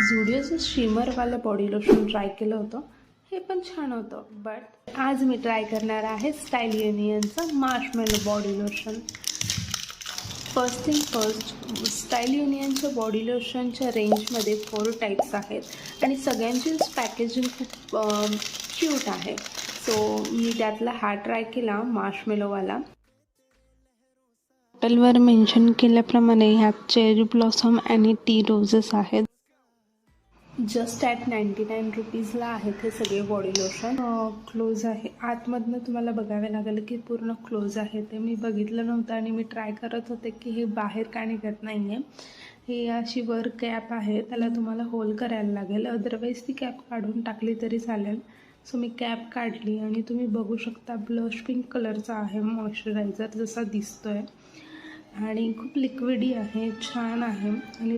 झुडिओचं शिमरवालं body lotion try केलं होतं. हे पण छान होतं. बट आज मी ट्राय करणार आहे स्टाईल युनियनचं marshmallow body lotion. First thing first, Style युनियनच्या बॉडी लोशनच्या रेंजमध्ये 4 टाईप्स आहेत आणि सगळ्यांचीच पॅकेजिंग खूप क्यूट आहे. सो मी त्यातला हा ट्राय केला मार्शमेलोवाला. बॉटलवर मेन्शन केल्याप्रमाणे ह्यात चेरी ब्लॉसम आणि टी रोजेस आहेत. जस्ट ॲट 99 रुपीजला आहेत हे सगळे बॉडी लोशन. क्लोज आहे, आतमधनं तुम्हाला बघावे लागेल की पूर्ण क्लोज आहे. ते मी बघितलं नव्हतं आणि मी ट्राय करत होते की हे बाहेर का निघत नाही आहे. हे अशी वर कॅप आहे, त्याला तुम्हाला होल करायला लागेल, अदरवाईज ती कॅप काढून टाकली तरी चालेल. सो मी कॅप काढली आणि तुम्ही बघू शकता ब्लश पिंक कलरचा आहे मॉइश्चरायझर जसा दिसतोय आणि खूप लिक्विडी आहे, छान आहे. आणि